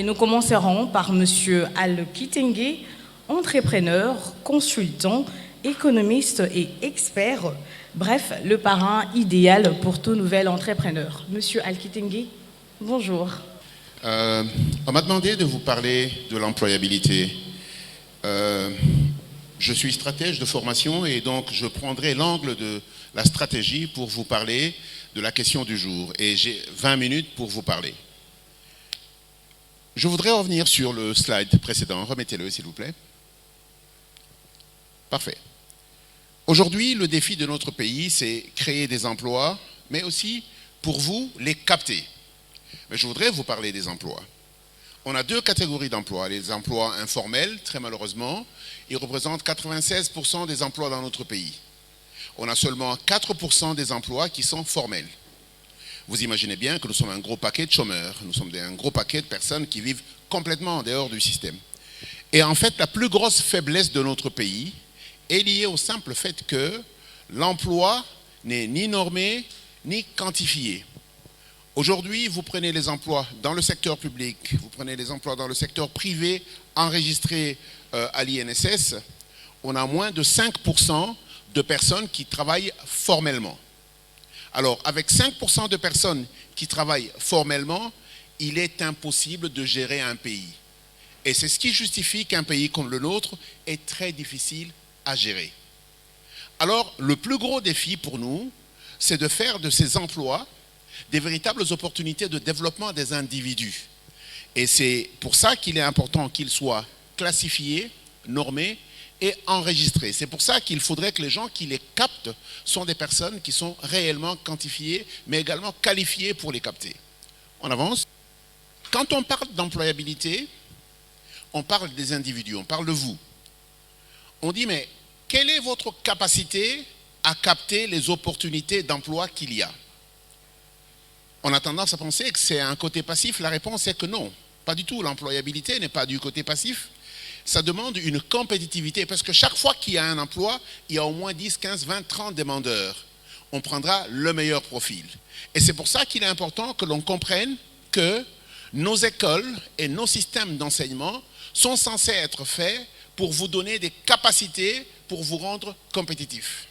Et nous commencerons par Monsieur Al Kitenge, entrepreneur, consultant, économiste et expert. Bref, le parrain idéal pour tout nouvel entrepreneur. Monsieur Al Kitenge, bonjour. On m'a demandé de vous parler de l'employabilité. Je suis stratège de formation et donc je prendrai l'angle de la stratégie pour vous parler de la question du jour. Et j'ai 20 minutes pour vous parler. Je voudrais revenir sur le slide précédent. Remettez-le, s'il vous plaît. Parfait. Aujourd'hui, le défi de notre pays, c'est créer des emplois, mais aussi, pour vous, les capter. Mais je voudrais vous parler des emplois. On a deux catégories d'emplois. Les emplois informels, très malheureusement, ils représentent 96% des emplois dans notre pays. On a seulement 4% des emplois qui sont formels. Vous imaginez bien que nous sommes un gros paquet de chômeurs, nous sommes un gros paquet de personnes qui vivent complètement en dehors du système. Et en fait, la plus grosse faiblesse de notre pays est liée au simple fait que l'emploi n'est ni normé ni quantifié. Aujourd'hui, vous prenez les emplois dans le secteur public, vous prenez les emplois dans le secteur privé enregistrés à l'INSS, on a moins de 5% de personnes qui travaillent formellement. Alors, avec 5% de personnes qui travaillent formellement, il est impossible de gérer un pays. Et c'est ce qui justifie qu'un pays comme le nôtre est très difficile à gérer. Alors, le plus gros défi pour nous, c'est de faire de ces emplois des véritables opportunités de développement des individus. Et c'est pour ça qu'il est important qu'ils soient classifiés, normés et enregistrés. C'est pour ça qu'il faudrait que les gens qui les captent sont des personnes qui sont réellement quantifiées, mais également qualifiées pour les capter. On avance. Quand on parle d'employabilité, on parle des individus, on parle de vous. On dit, mais quelle est votre capacité à capter les opportunités d'emploi qu'il y a? On a tendance à penser que c'est un côté passif. La réponse est que non, pas du tout. L'employabilité n'est pas du côté passif. Ça demande une compétitivité parce que chaque fois qu'il y a un emploi, il y a au moins 10, 15, 20, 30 demandeurs. On prendra le meilleur profil. Et c'est pour ça qu'il est important que l'on comprenne que nos écoles et nos systèmes d'enseignement sont censés être faits pour vous donner des capacités pour vous rendre compétitifs.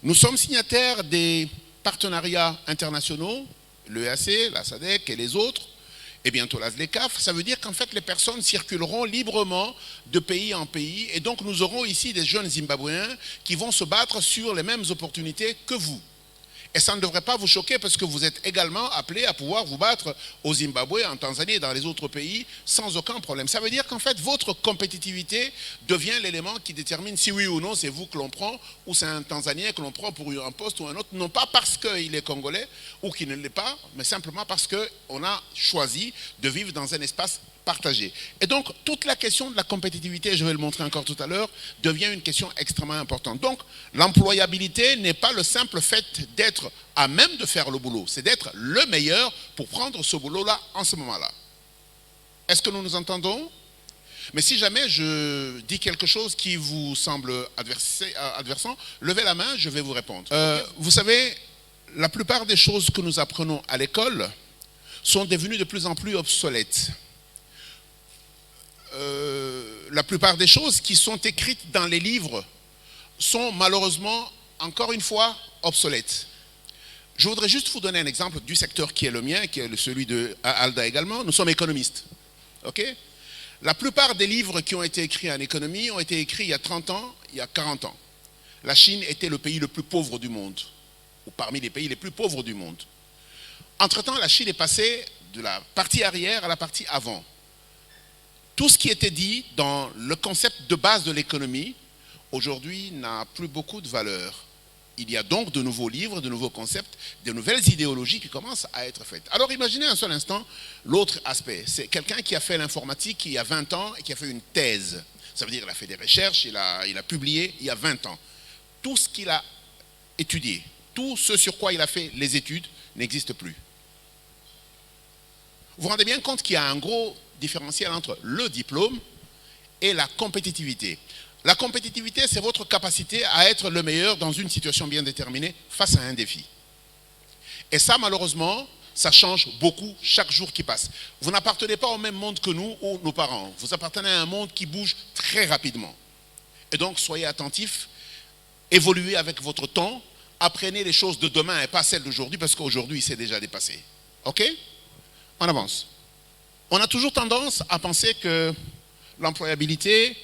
Nous sommes signataires des partenariats internationaux, l'EAC, la SADC et les autres, et bientôt la ZLECAf. Ça veut dire qu'en fait les personnes circuleront librement de pays en pays et donc nous aurons ici des jeunes Zimbabwéens qui vont se battre sur les mêmes opportunités que vous. Et ça ne devrait pas vous choquer parce que vous êtes également appelés à pouvoir vous battre au Zimbabwe, en Tanzanie et dans les autres pays sans aucun problème. Ça veut dire qu'en fait votre compétitivité devient l'élément qui détermine si oui ou non c'est vous que l'on prend ou c'est un Tanzanien que l'on prend pour un poste ou un autre, non pas parce qu'il est congolais ou qu'il ne l'est pas, mais simplement parce qu'on a choisi de vivre dans un espace partagé. Et donc, toute la question de la compétitivité, je vais le montrer encore tout à l'heure, devient une question extrêmement importante. Donc, l'employabilité n'est pas le simple fait d'être à même de faire le boulot, c'est d'être le meilleur pour prendre ce boulot-là en ce moment-là. Est-ce que nous nous entendons? Mais si jamais je dis quelque chose qui vous semble adversant, levez la main, je vais vous répondre. Vous savez, la plupart des choses que nous apprenons à l'école sont devenues de plus en plus obsolètes. La plupart des choses qui sont écrites dans les livres sont malheureusement, encore une fois, obsolètes. Je voudrais juste vous donner un exemple du secteur qui est le mien, qui est celui de Alda également. Nous sommes économistes. Okay? La plupart des livres qui ont été écrits en économie ont été écrits il y a 30 ans, il y a 40 ans. La Chine était le pays le plus pauvre du monde, ou parmi les pays les plus pauvres du monde. Entre-temps, la Chine est passée de la partie arrière à la partie avant. Tout ce qui était dit dans le concept de base de l'économie, aujourd'hui, n'a plus beaucoup de valeur. Il y a donc de nouveaux livres, de nouveaux concepts, de nouvelles idéologies qui commencent à être faites. Alors imaginez un seul instant l'autre aspect. C'est quelqu'un qui a fait l'informatique il y a 20 ans et qui a fait une thèse. Ça veut dire qu'il a fait des recherches, il a publié il y a 20 ans. Tout ce qu'il a étudié, tout ce sur quoi il a fait les études n'existe plus. Vous vous rendez bien compte qu'il y a un gros différentiel entre le diplôme et la compétitivité. La compétitivité, c'est votre capacité à être le meilleur dans une situation bien déterminée face à un défi. Et ça, malheureusement, ça change beaucoup chaque jour qui passe. Vous n'appartenez pas au même monde que nous ou nos parents. Vous appartenez à un monde qui bouge très rapidement. Et donc, soyez attentifs, évoluez avec votre temps, apprenez les choses de demain et pas celles d'aujourd'hui, parce qu'aujourd'hui, c'est déjà dépassé. OK? On avance. On a toujours tendance à penser que l'employabilité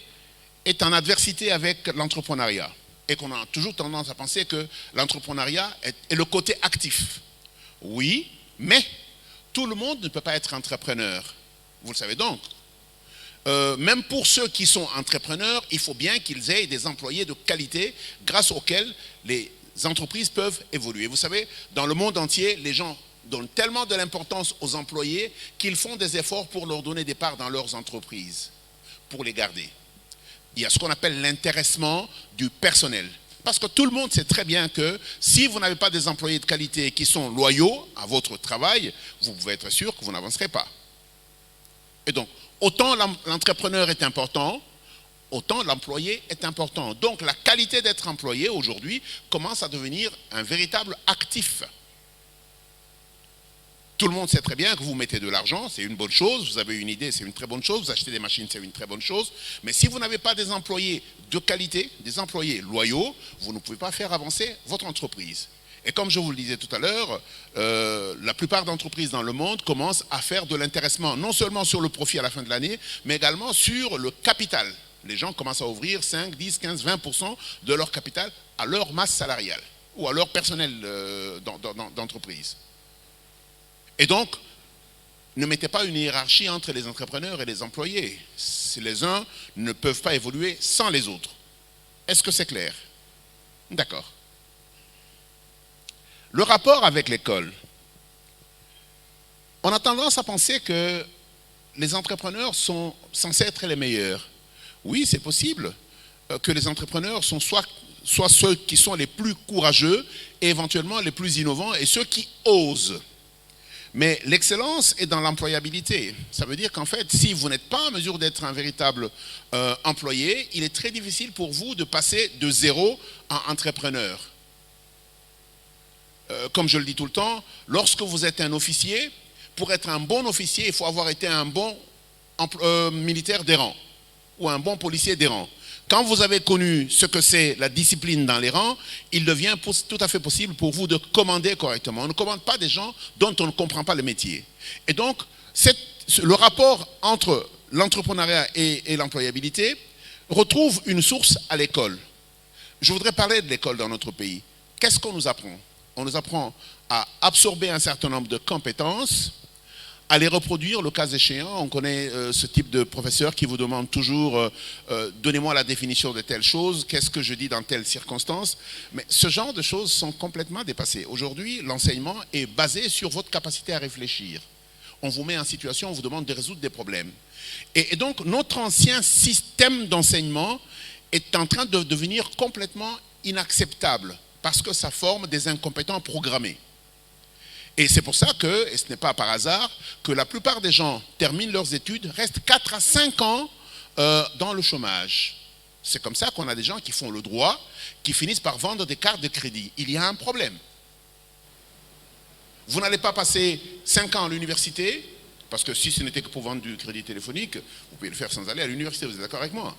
est en adversité avec l'entrepreneuriat. Et qu'on a toujours tendance à penser que l'entrepreneuriat est le côté actif. Oui, mais tout le monde ne peut pas être entrepreneur. Vous le savez donc. Même pour ceux qui sont entrepreneurs, il faut bien qu'ils aient des employés de qualité grâce auxquels les entreprises peuvent évoluer. Vous savez, dans le monde entier, les gens donnent tellement de l'importance aux employés qu'ils font des efforts pour leur donner des parts dans leurs entreprises, pour les garder. Il y a ce qu'on appelle l'intéressement du personnel. Parce que tout le monde sait très bien que si vous n'avez pas des employés de qualité qui sont loyaux à votre travail, vous pouvez être sûr que vous n'avancerez pas. Et donc, autant l'entrepreneur est important, autant l'employé est important. Donc, la qualité d'être employé aujourd'hui commence à devenir un véritable actif. Tout le monde sait très bien que vous mettez de l'argent, c'est une bonne chose, vous avez une idée, c'est une très bonne chose, vous achetez des machines, c'est une très bonne chose, mais si vous n'avez pas des employés de qualité, des employés loyaux, vous ne pouvez pas faire avancer votre entreprise. Et comme je vous le disais tout à l'heure, la plupart d'entreprises dans le monde commencent à faire de l'intéressement, non seulement sur le profit à la fin de l'année, mais également sur le capital. Les gens commencent à ouvrir 5, 10, 15, 20% de leur capital à leur masse salariale ou à leur personnel d'entreprise. Et donc, ne mettez pas une hiérarchie entre les entrepreneurs et les employés. Les uns ne peuvent pas évoluer sans les autres. Est-ce que c'est clair? D'accord. Le rapport avec l'école. On a tendance à penser que les entrepreneurs sont censés être les meilleurs. Oui, c'est possible que les entrepreneurs sont soit ceux qui sont les plus courageux et éventuellement les plus innovants et ceux qui osent. Mais l'excellence est dans l'employabilité. Ça veut dire qu'en fait, si vous n'êtes pas en mesure d'être un véritable employé, il est très difficile pour vous de passer de zéro à entrepreneur. Comme je le dis tout le temps, lorsque vous êtes un officier, pour être un bon officier, il faut avoir été un bon militaire des rangs ou un bon policier des rangs. Quand vous avez connu ce que c'est la discipline dans les rangs, il devient tout à fait possible pour vous de commander correctement. On ne commande pas des gens dont on ne comprend pas le métier. Et donc, le rapport entre l'entrepreneuriat et l'employabilité retrouve une source à l'école. Je voudrais parler de l'école dans notre pays. Qu'est-ce qu'on nous apprend? On nous apprend à absorber un certain nombre de compétences, à les reproduire le cas échéant. On connaît ce type de professeur qui vous demande toujours donnez-moi la définition de telle chose, qu'est-ce que je dis dans telle circonstance. Mais ce genre de choses sont complètement dépassées. Aujourd'hui, l'enseignement est basé sur votre capacité à réfléchir. On vous met en situation, on vous demande de résoudre des problèmes. Et donc, notre ancien système d'enseignement est en train de devenir complètement inacceptable parce que ça forme des incompétents programmés. Et c'est pour ça que, et ce n'est pas par hasard, que la plupart des gens terminent leurs études, restent 4 à 5 ans dans le chômage. C'est comme ça qu'on a des gens qui font le droit, qui finissent par vendre des cartes de crédit. Il y a un problème. Vous n'allez pas passer 5 ans à l'université, parce que si ce n'était que pour vendre du crédit téléphonique, vous pouvez le faire sans aller à l'université, vous êtes d'accord avec moi?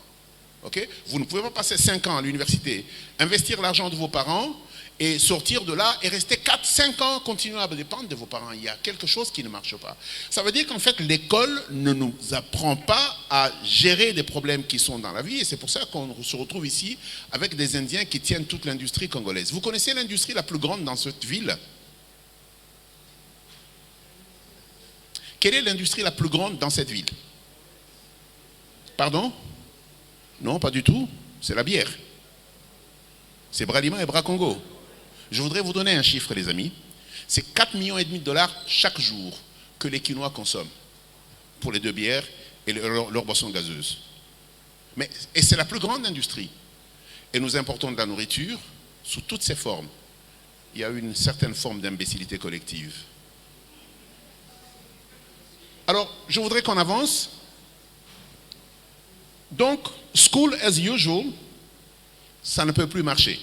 Okay? Vous ne pouvez pas passer 5 ans à l'université, investir l'argent de vos parents, et sortir de là et rester 4-5 ans, continuer à dépendre de vos parents. Il y a quelque chose qui ne marche pas. Ça veut dire qu'en fait, l'école ne nous apprend pas à gérer des problèmes qui sont dans la vie. Et c'est pour ça qu'on se retrouve ici avec des Indiens qui tiennent toute l'industrie congolaise. Vous connaissez l'industrie la plus grande dans cette ville? Quelle est l'industrie la plus grande dans cette ville? Pardon? Non, pas du tout. C'est la bière. C'est Bralima et Bracongo. Je voudrais vous donner un chiffre, les amis. C'est 4,5 millions de dollars chaque jour que les Quinois consomment pour les 2 bières et leurs boissons gazeuses. Et c'est la plus grande industrie. Et nous importons de la nourriture sous toutes ses formes. Il y a une certaine forme d'imbécilité collective. Alors, je voudrais qu'on avance. Donc, school as usual, ça ne peut plus marcher.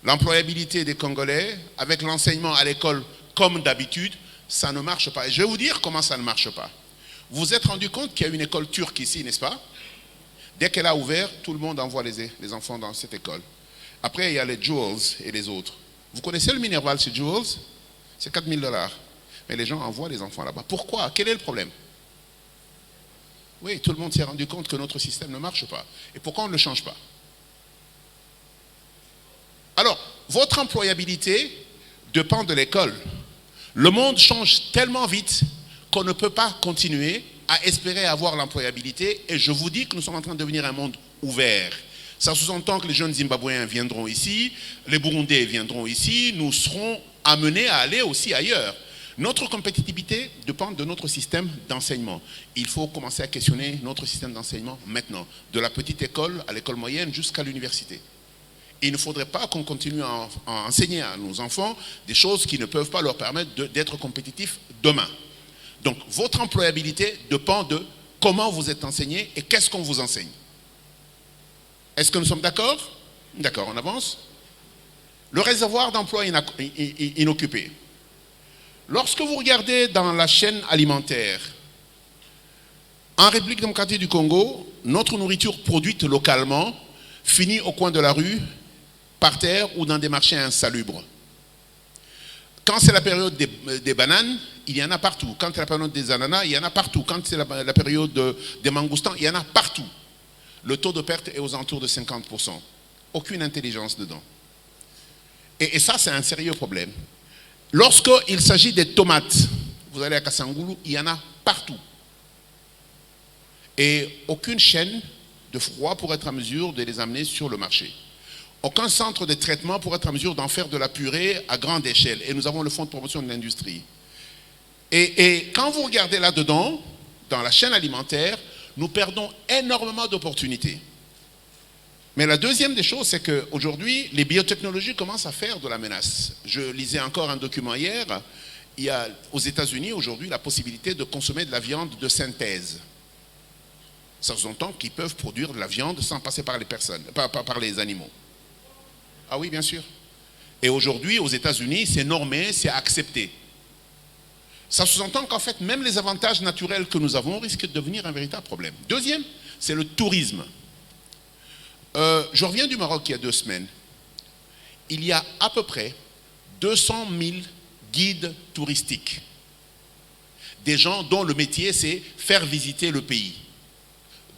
L'employabilité des Congolais, avec l'enseignement à l'école comme d'habitude, ça ne marche pas. Et je vais vous dire comment ça ne marche pas. Vous vous êtes rendu compte qu'il y a une école turque ici, n'est-ce pas? Dès qu'elle a ouvert, tout le monde envoie les enfants dans cette école. Après, il y a les Jewels et les autres. Vous connaissez le Minerval chez Jewels? C'est 4 000 $. Mais les gens envoient les enfants là-bas. Pourquoi? Quel est le problème? Oui, tout le monde s'est rendu compte que notre système ne marche pas. Et pourquoi on ne le change pas? Alors, votre employabilité dépend de l'école. Le monde change tellement vite qu'on ne peut pas continuer à espérer avoir l'employabilité. Et je vous dis que nous sommes en train de devenir un monde ouvert. Ça sous-entend que les jeunes Zimbabwéens viendront ici, les Burundais viendront ici, nous serons amenés à aller aussi ailleurs. Notre compétitivité dépend de notre système d'enseignement. Il faut commencer à questionner notre système d'enseignement maintenant, de la petite école à l'école moyenne jusqu'à l'université. Il ne faudrait pas qu'on continue à enseigner à nos enfants des choses qui ne peuvent pas leur permettre d'être compétitifs demain. Donc, votre employabilité dépend de comment vous êtes enseigné et qu'est-ce qu'on vous enseigne. Est-ce que nous sommes d'accord? D'accord, on avance. Le réservoir d'emplois inoccupés. Lorsque vous regardez dans la chaîne alimentaire, en République démocratique du Congo, notre nourriture produite localement finit au coin de la rue, par terre ou dans des marchés insalubres. Quand c'est la période des bananes, il y en a partout. Quand c'est la période des ananas, il y en a partout. Quand c'est la période des mangoustans, il y en a partout. Le taux de perte est aux alentours de 50%. Aucune intelligence dedans. Et ça, c'est un sérieux problème. Lorsqu'il s'agit des tomates, vous allez à Kassangoulou, il y en a partout. Et aucune chaîne de froid pour être en mesure de les amener sur le marché. Aucun centre de traitement pour être en mesure d'en faire de la purée à grande échelle. Et nous avons le fonds de promotion de l'industrie. Et quand vous regardez là-dedans, dans la chaîne alimentaire, nous perdons énormément d'opportunités. Mais la deuxième des choses, c'est qu'aujourd'hui, les biotechnologies commencent à faire de la menace. Je lisais encore un document hier. Il y a aux États-Unis aujourd'hui la possibilité de consommer de la viande de synthèse. Ça sous-entend qu'ils peuvent produire de la viande sans passer par les personnes, par les animaux. Ah oui, bien sûr. Et aujourd'hui, aux États-Unis, c'est normé, c'est accepté. Ça sous-entend qu'en fait, même les avantages naturels que nous avons risquent de devenir un véritable problème. Deuxième, c'est le tourisme. Je reviens du Maroc il y a 2 semaines. Il y a à peu près 200 000 guides touristiques. Des gens dont le métier, c'est faire visiter le pays.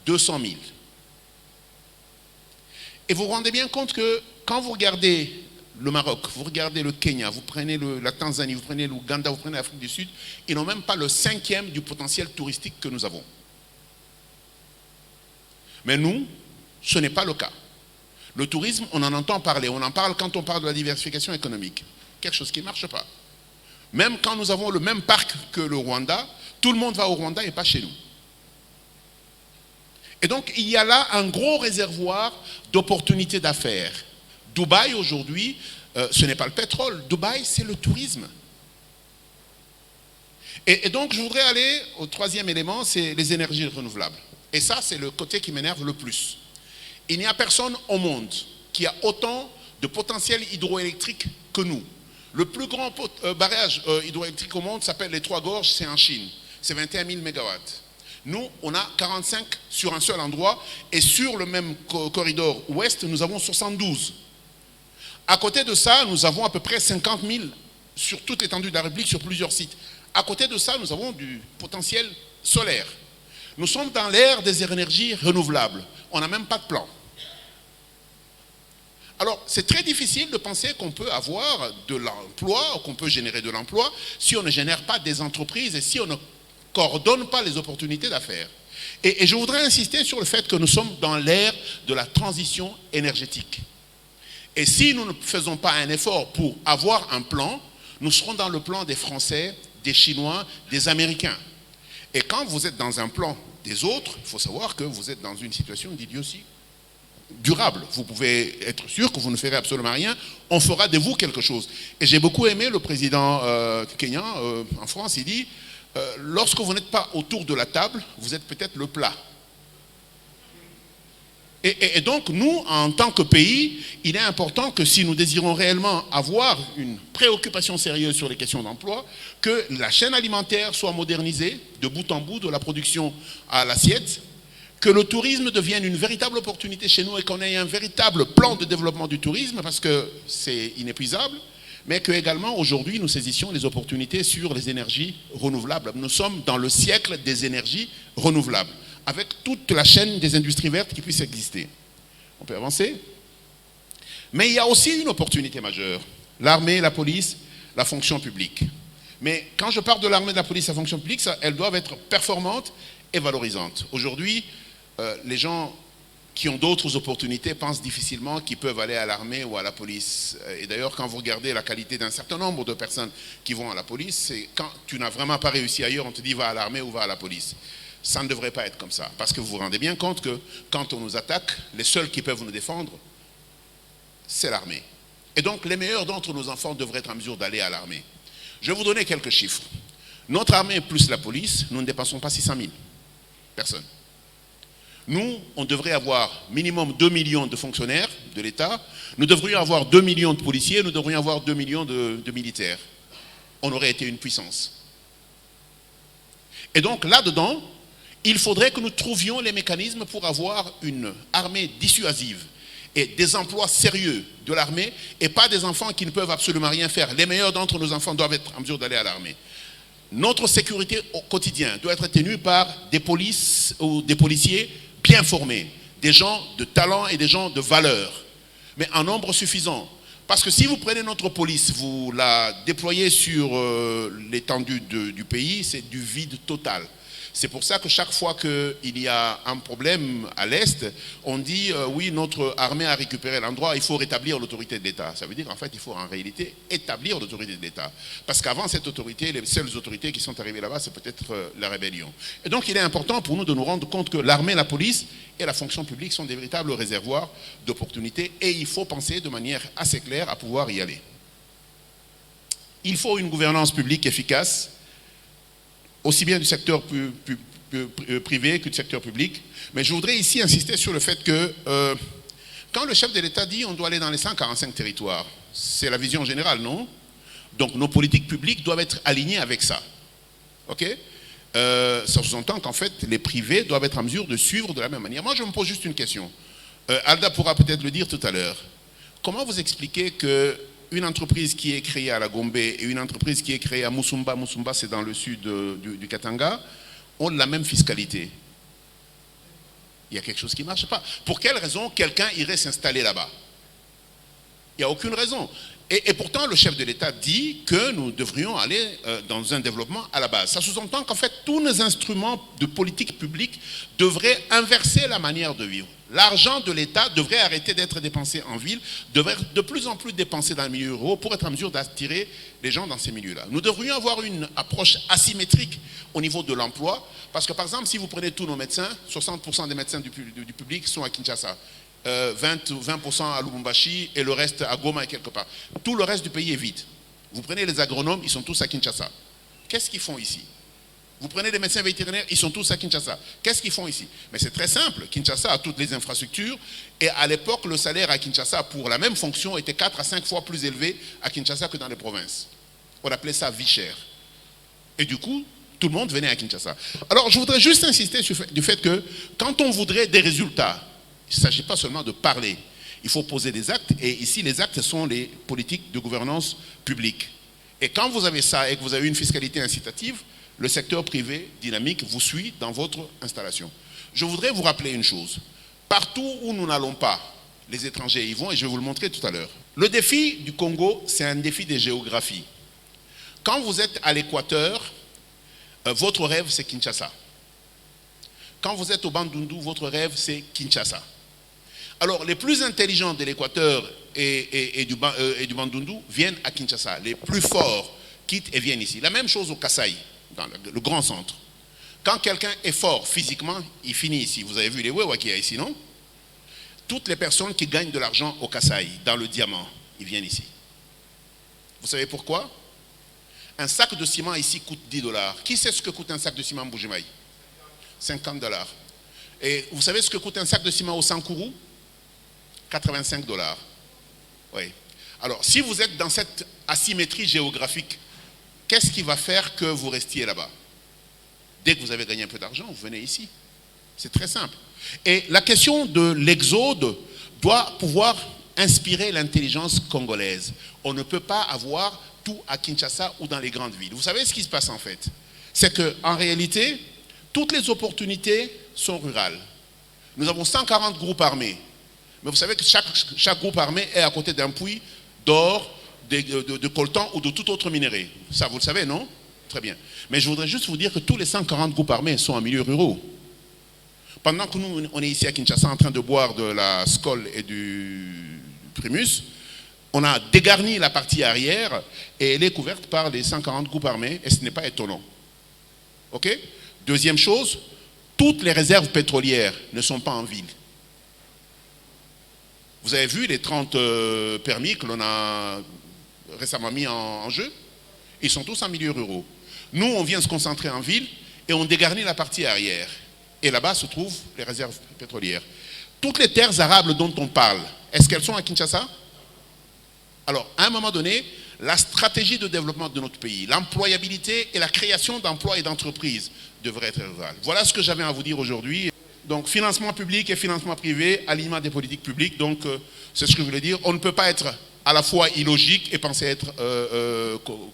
200 000. Et vous vous rendez bien compte que quand vous regardez le Maroc, vous regardez le Kenya, vous prenez la Tanzanie, vous prenez l'Ouganda, vous prenez l'Afrique du Sud, ils n'ont même pas le 5e du potentiel touristique que nous avons. Mais nous, ce n'est pas le cas. Le tourisme, on en entend parler. On en parle quand on parle de la diversification économique. Quelque chose qui ne marche pas. Même quand nous avons le même parc que le Rwanda, tout le monde va au Rwanda et pas chez nous. Et donc, il y a là un gros réservoir d'opportunités d'affaires. Dubaï, aujourd'hui, ce n'est pas le pétrole. Dubaï, c'est le tourisme. Et donc, je voudrais aller au 3e élément, c'est les énergies renouvelables. Et ça, c'est le côté qui m'énerve le plus. Il n'y a personne au monde qui a autant de potentiel hydroélectrique que nous. Le plus grand barrage hydroélectrique au monde s'appelle les Trois Gorges, c'est en Chine. C'est 21 000 mégawatts. Nous, on a 45 sur un seul endroit et sur le même corridor ouest, nous avons 72. À côté de ça, nous avons à peu près 50 000 sur toute l'étendue de la République, sur plusieurs sites. À côté de ça, nous avons du potentiel solaire. Nous sommes dans l'ère des énergies renouvelables. On n'a même pas de plan. Alors, c'est très difficile de penser qu'on peut avoir de l'emploi, qu'on peut générer de l'emploi, si on ne génère pas des entreprises et si on ne coordonne pas les opportunités d'affaires. Et je voudrais insister sur le fait que nous sommes dans l'ère de la transition énergétique. Et si nous ne faisons pas un effort pour avoir un plan, nous serons dans le plan des Français, des Chinois, des Américains. Et quand vous êtes dans un plan des autres, il faut savoir que vous êtes dans une situation d'idiotie durable. Vous pouvez être sûr que vous ne ferez absolument rien. On fera de vous quelque chose. Et j'ai beaucoup aimé le président kenyan en France. Il dit, lorsque vous n'êtes pas autour de la table, vous êtes peut-être le plat. Et donc, nous, en tant que pays, il est important que si nous désirons réellement avoir une préoccupation sérieuse sur les questions d'emploi, que la chaîne alimentaire soit modernisée de bout en bout, de la production à l'assiette, que le tourisme devienne une véritable opportunité chez nous et qu'on ait un véritable plan de développement du tourisme, parce que c'est inépuisable, mais que également aujourd'hui nous saisissions les opportunités sur les énergies renouvelables. Nous sommes dans le siècle des énergies renouvelables, avec toute la chaîne des industries vertes qui puisse exister. On peut avancer. Mais il y a aussi une opportunité majeure. L'armée, la police, la fonction publique. Mais quand je parle de l'armée, de la police, de la fonction publique, elles doivent être performantes et valorisantes. Aujourd'hui, les gens qui ont d'autres opportunités pensent difficilement qu'ils peuvent aller à l'armée ou à la police. Et d'ailleurs, quand vous regardez la qualité d'un certain nombre de personnes qui vont à la police, c'est quand tu n'as vraiment pas réussi ailleurs, on te dit va à l'armée ou va à la police. Ça ne devrait pas être comme ça. Parce que vous vous rendez bien compte que quand on nous attaque, les seuls qui peuvent nous défendre, c'est l'armée. Et donc, les meilleurs d'entre nos enfants devraient être en mesure d'aller à l'armée. Je vais vous donner quelques chiffres. Notre armée plus la police, nous ne dépensons pas 600 000 personnes. Nous, on devrait avoir minimum 2 millions de fonctionnaires de l'État. Nous devrions avoir 2 millions de policiers. Nous devrions avoir 2 millions de militaires. On aurait été une puissance. Et donc, là-dedans, il faudrait que nous trouvions les mécanismes pour avoir une armée dissuasive et des emplois sérieux de l'armée et pas des enfants qui ne peuvent absolument rien faire. Les meilleurs d'entre nos enfants doivent être en mesure d'aller à l'armée. Notre sécurité au quotidien doit être tenue par des polices ou des policiers bien formés, des gens de talent et des gens de valeur, mais en nombre suffisant. Parce que si vous prenez notre police, vous la déployez sur l'étendue du pays, c'est du vide total. C'est pour ça que chaque fois qu'il y a un problème à l'Est, on dit oui, notre armée a récupéré l'endroit, il faut rétablir l'autorité de l'État. Ça veut dire qu'en fait, il faut en réalité établir l'autorité de l'État. Parce qu'avant cette autorité, les seules autorités qui sont arrivées là-bas, c'est peut-être la rébellion. Et donc, il est important pour nous de nous rendre compte que l'armée, la police et la fonction publique sont des véritables réservoirs d'opportunités et il faut penser de manière assez claire à pouvoir y aller. Il faut une gouvernance publique efficace, aussi bien du secteur privé que du secteur public. Mais je voudrais ici insister sur le fait que quand le chef de l'État dit on doit aller dans les 145 territoires, c'est la vision générale, non? Donc nos politiques publiques doivent être alignées avec ça. Ok? Ça sous-entend qu'en fait les privés doivent être en mesure de suivre de la même manière. Moi je me pose juste une question. Alda pourra peut-être le dire tout à l'heure. Comment vous expliquez que une entreprise qui est créée à la Gombe et une entreprise qui est créée à Musumba, Musumba c'est dans le sud du Katanga, ont la même fiscalité? Il y a quelque chose qui ne marche pas. Pour quelle raison quelqu'un irait s'installer là-bas? Il n'y a aucune raison. Et pourtant, le chef de l'État dit que nous devrions aller dans un développement à la base. Ça sous-entend qu'en fait, tous nos instruments de politique publique devraient inverser la manière de vivre. L'argent de l'État devrait arrêter d'être dépensé en ville, devrait être de plus en plus dépensé dans le milieu rural pour être en mesure d'attirer les gens dans ces milieux-là. Nous devrions avoir une approche asymétrique au niveau de l'emploi, parce que par exemple, si vous prenez tous nos médecins, 60% des médecins du public sont à Kinshasa. 20% à Lubumbashi et le reste à Goma et quelque part. Tout le reste du pays est vide. Vous prenez les agronomes, ils sont tous à Kinshasa. Qu'est-ce qu'ils font ici? Vous prenez les médecins vétérinaires, ils sont tous à Kinshasa. Qu'est-ce qu'ils font ici? Mais c'est très simple. Kinshasa a toutes les infrastructures et à l'époque, le salaire à Kinshasa pour la même fonction était 4 à 5 fois plus élevé à Kinshasa que dans les provinces. On appelait ça vie chère. Et du coup, tout le monde venait à Kinshasa. Alors, je voudrais juste insister sur du fait que quand on voudrait des résultats, il ne s'agit pas seulement de parler, il faut poser des actes, et ici les actes sont les politiques de gouvernance publique. Et quand vous avez ça et que vous avez une fiscalité incitative, le secteur privé dynamique vous suit dans votre installation. Je voudrais vous rappeler une chose. Partout où nous n'allons pas, les étrangers y vont, et je vais vous le montrer tout à l'heure. Le défi du Congo, c'est un défi de géographie. Quand vous êtes à l'équateur, votre rêve c'est Kinshasa. Quand vous êtes au Bandundu, votre rêve c'est Kinshasa. Alors, les plus intelligents de l'Équateur et du Bandundu viennent à Kinshasa. Les plus forts quittent et viennent ici. La même chose au Kasaï, dans le grand centre. Quand quelqu'un est fort physiquement, il finit ici. Vous avez vu les Wewa qu'il y a ici, non? Toutes les personnes qui gagnent de l'argent au Kasaï, dans le diamant, ils viennent ici. Vous savez pourquoi? Un sac de ciment ici coûte $10. Qui sait ce que coûte un sac de ciment en Bujimaï? $50. Et vous savez ce que coûte un sac de ciment au Sankourou? 85 $. Oui. Alors, si vous êtes dans cette asymétrie géographique, qu'est-ce qui va faire que vous restiez là-bas? Dès que vous avez gagné un peu d'argent, vous venez ici. C'est très simple. Et la question de l'exode doit pouvoir inspirer l'intelligence congolaise. On ne peut pas avoir tout à Kinshasa ou dans les grandes villes. Vous savez ce qui se passe en fait? C'est qu'en réalité, toutes les opportunités sont rurales. Nous avons 140 groupes armés. Mais vous savez que chaque groupe armé est à côté d'un puits d'or, de coltan ou de tout autre minerai. Ça, vous le savez, non? Très bien. Mais je voudrais juste vous dire que tous les 140 groupes armés sont en milieu ruraux. Pendant que nous, on est ici à Kinshasa en train de boire de la Skol et du Primus, on a dégarni la partie arrière et elle est couverte par les 140 groupes armés et ce n'est pas étonnant. Ok? Deuxième chose, toutes les réserves pétrolières ne sont pas en ville. Vous avez vu les 30 permis que l'on a récemment mis en jeu? Ils sont tous en milieu ruraux. Nous, on vient se concentrer en ville et on dégarnit la partie arrière. Et là-bas se trouvent les réserves pétrolières. Toutes les terres arables dont on parle, est-ce qu'elles sont à Kinshasa? Alors, à un moment donné, la stratégie de développement de notre pays, l'employabilité et la création d'emplois et d'entreprises devraient être rurales. Voilà ce que j'avais à vous dire aujourd'hui. Donc, financement public et financement privé, alignement des politiques publiques. Donc, c'est ce que je voulais dire. On ne peut pas être à la fois illogique et penser être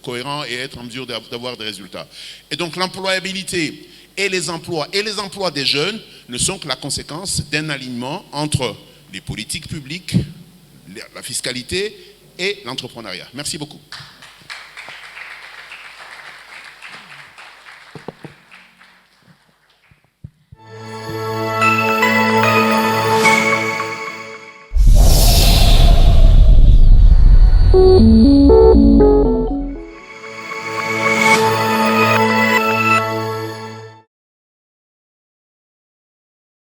cohérent et être en mesure d'avoir des résultats. Et donc, l'employabilité et les emplois des jeunes ne sont que la conséquence d'un alignement entre les politiques publiques, la fiscalité et l'entrepreneuriat. Merci beaucoup.